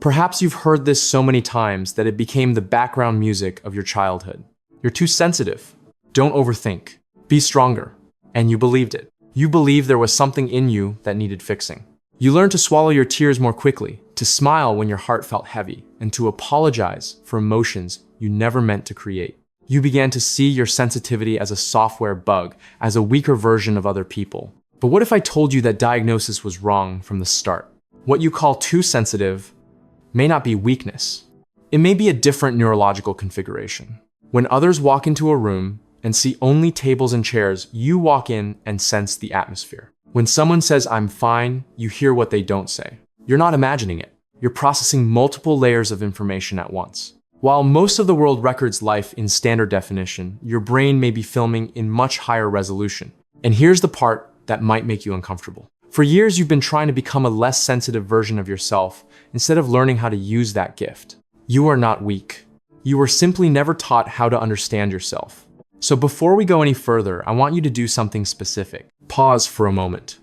Perhaps you've heard this so many times that it became the background music of your childhood. You're too sensitive. Don't overthink. Be stronger. And you believed it. You believed there was something in you that needed fixing. You learned to swallow your tears more quickly, to smile when your heart felt heavy, and to apologize for emotions you never meant to create. You began to see your sensitivity as a software bug, as a weaker version of other people. But what if I told you that diagnosis was wrong from the start? What you call too sensitive may not be weakness. It may be a different neurological configuration. When others walk into a room and see only tables and chairs, you walk in and sense the atmosphere. When someone says, "I'm fine," you hear what they don't say. You're not imagining it. You're processing multiple layers of information at once. While most of the world records life in standard definition, your brain may be filming in much higher resolution. And here's the part that might make you uncomfortable. For years, you've been trying to become a less sensitive version of yourself instead of learning how to use that gift. You are not weak. You were simply never taught how to understand yourself. So before we go any further, I want you to do something specific. Pause for a moment.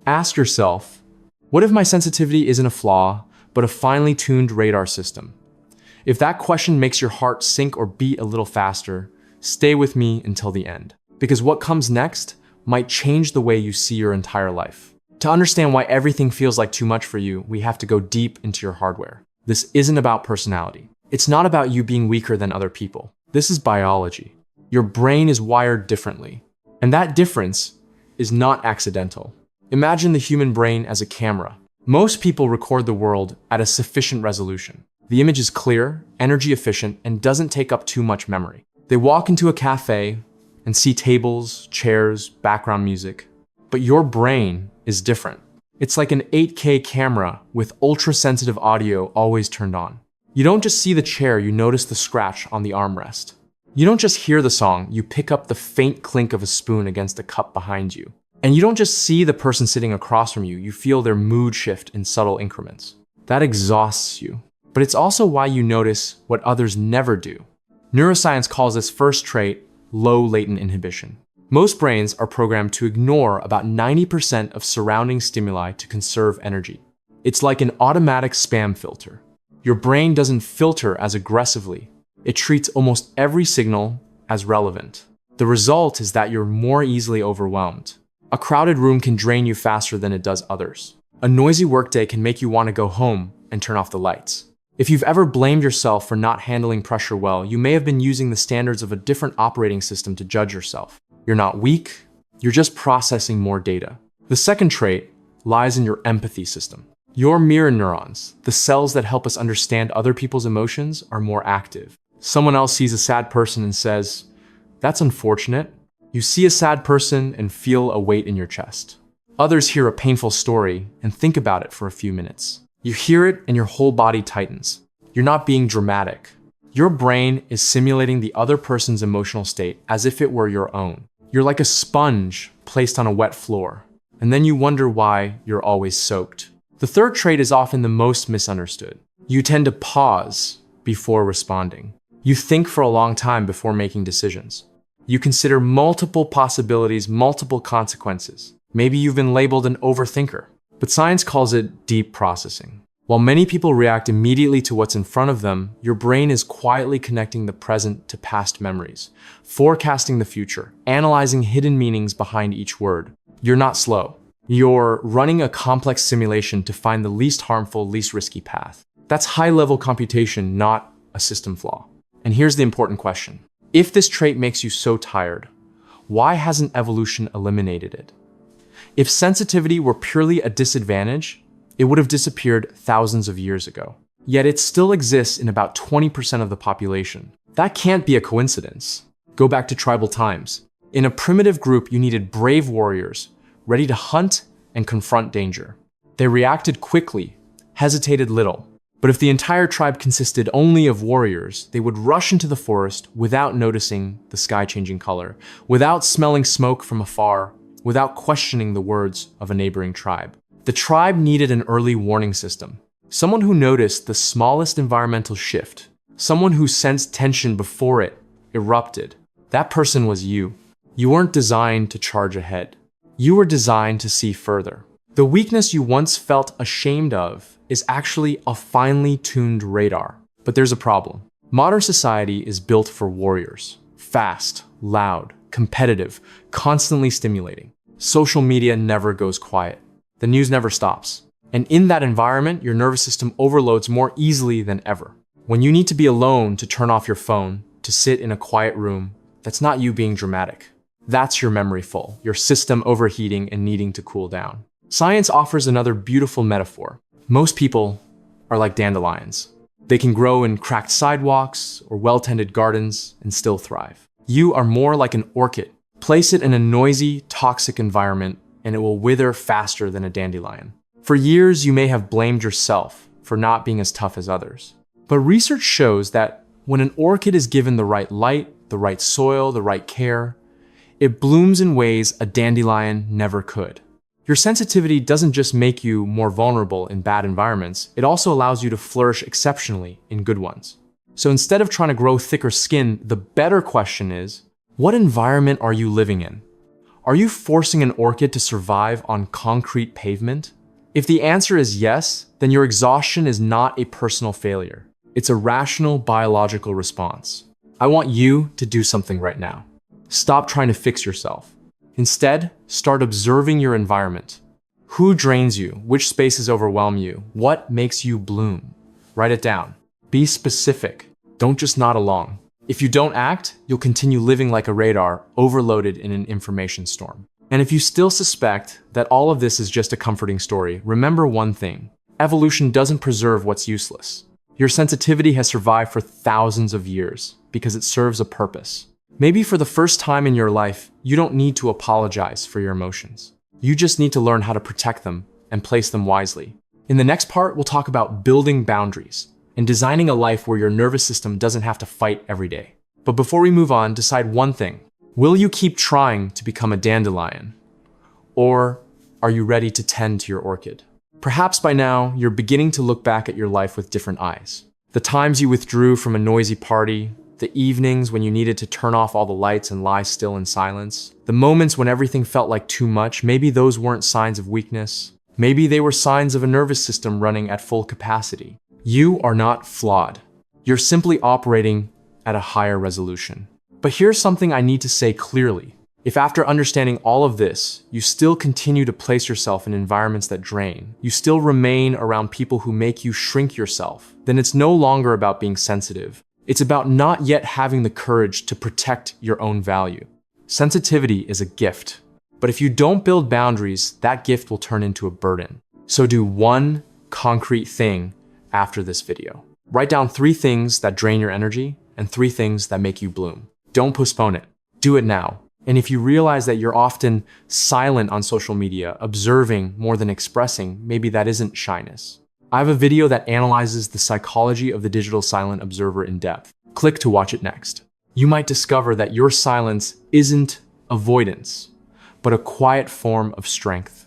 Ask yourself, what if my sensitivity isn't a flaw, but a finely tuned radar system? If that question makes your heart sink or beat a little faster, stay with me until the end. Because what comes next might change the way you see your entire life. To understand why everything feels like too much for you, we have to go deep into your hardware. This isn't about personality. It's not about you being weaker than other people. This is biology. Your brain is wired differently. And that difference is not accidental. Imagine the human brain as a camera. Most people record the world at a sufficient resolution. The image is clear, energy efficient, and doesn't take up too much memory. They walk into a cafe and see tables, chairs, background music. But your brain is different. It's like an 8K camera with ultra-sensitive audio always turned on. You don't just see the chair, you notice the scratch on the armrest. You don't just hear the song, you pick up the faint clink of a spoon against a cup behind you. And you don't just see the person sitting across from you, you feel their mood shift in subtle increments. That exhausts you. But it's also why you notice what others never do. Neuroscience calls this first trait low latent inhibition. Most brains are programmed to ignore about 90% of surrounding stimuli to conserve energy. It's like an automatic spam filter. Your brain doesn't filter as aggressively. It treats almost every signal as relevant. The result is that you're more easily overwhelmed. A crowded room can drain you faster than it does others. A noisy workday can make you want to go home and turn off the lights. If you've ever blamed yourself for not handling pressure well, you may have been using the standards of a different operating system to judge yourself. You're not weak, you're just processing more data. The second trait lies in your empathy system. Your mirror neurons, the cells that help us understand other people's emotions, are more active. Someone else sees a sad person and says, "That's unfortunate." You see a sad person and feel a weight in your chest. Others hear a painful story and think about it for a few minutes. You hear it and your whole body tightens. You're not being dramatic. Your brain is simulating the other person's emotional state as if it were your own. You're like a sponge placed on a wet floor, and then you wonder why you're always soaked. The third trait is often the most misunderstood. You tend to pause before responding. You think for a long time before making decisions. You consider multiple possibilities, multiple consequences. Maybe you've been labeled an overthinker, but science calls it deep processing. While many people react immediately to what's in front of them, your brain is quietly connecting the present to past memories, forecasting the future, analyzing hidden meanings behind each word. You're not slow. You're running a complex simulation to find the least harmful, least risky path. That's high-level computation, not a system flaw. And here's the important question. If this trait makes you so tired, why hasn't evolution eliminated it? If sensitivity were purely a disadvantage, it would have disappeared thousands of years ago. Yet it still exists in about 20% of the population. That can't be a coincidence. Go back to tribal times. In a primitive group, you needed brave warriors, ready to hunt and confront danger. They reacted quickly, hesitated little. But if the entire tribe consisted only of warriors, they would rush into the forest without noticing the sky changing color, without smelling smoke from afar, without questioning the words of a neighboring tribe. The tribe needed an early warning system. Someone who noticed the smallest environmental shift. Someone who sensed tension before it erupted. That person was you. You weren't designed to charge ahead. You were designed to see further. The weakness you once felt ashamed of is actually a finely tuned radar. But there's a problem. Modern society is built for warriors. Fast, loud, competitive, constantly stimulating. Social media never goes quiet. The news never stops. And in that environment, your nervous system overloads more easily than ever. When you need to be alone to turn off your phone, to sit in a quiet room, that's not you being dramatic. That's your memory full, your system overheating and needing to cool down. Science offers another beautiful metaphor. Most people are like dandelions. They can grow in cracked sidewalks or well-tended gardens and still thrive. You are more like an orchid. Place it in a noisy, toxic environment and it will wither faster than a dandelion. For years, you may have blamed yourself for not being as tough as others. But research shows that when an orchid is given the right light, the right soil, the right care, it blooms in ways a dandelion never could. Your sensitivity doesn't just make you more vulnerable in bad environments, it also allows you to flourish exceptionally in good ones. So instead of trying to grow thicker skin, the better question is, what environment are you living in? Are you forcing an orchid to survive on concrete pavement? If the answer is yes, then your exhaustion is not a personal failure. It's a rational biological response. I want you to do something right now. Stop trying to fix yourself. Instead, start observing your environment. Who drains you? Which spaces overwhelm you? What makes you bloom? Write it down. Be specific. Don't just nod along. If you don't act, you'll continue living like a radar, overloaded in an information storm. And if you still suspect that all of this is just a comforting story, remember one thing. Evolution doesn't preserve what's useless. Your sensitivity has survived for thousands of years because it serves a purpose. Maybe for the first time in your life, you don't need to apologize for your emotions. You just need to learn how to protect them and place them wisely. In the next part, we'll talk about building boundaries and designing a life where your nervous system doesn't have to fight every day. But before we move on, decide one thing. Will you keep trying to become a dandelion? Or are you ready to tend to your orchid? Perhaps by now, you're beginning to look back at your life with different eyes. The times you withdrew from a noisy party, the evenings when you needed to turn off all the lights and lie still in silence, the moments when everything felt like too much, maybe those weren't signs of weakness. Maybe they were signs of a nervous system running at full capacity. You are not flawed. You're simply operating at a higher resolution. But here's something I need to say clearly. If after understanding all of this, you still continue to place yourself in environments that drain, you still remain around people who make you shrink yourself, then it's no longer about being sensitive. It's about not yet having the courage to protect your own value. Sensitivity is a gift, but if you don't build boundaries, that gift will turn into a burden. So do one concrete thing after this video. Write down 3 things that drain your energy and 3 things that make you bloom. Don't postpone it. Do it now. And if you realize that you're often silent on social media, observing more than expressing, maybe that isn't shyness. I have a video that analyzes the psychology of the digital silent observer in depth. Click to watch it next. You might discover that your silence isn't avoidance, but a quiet form of strength.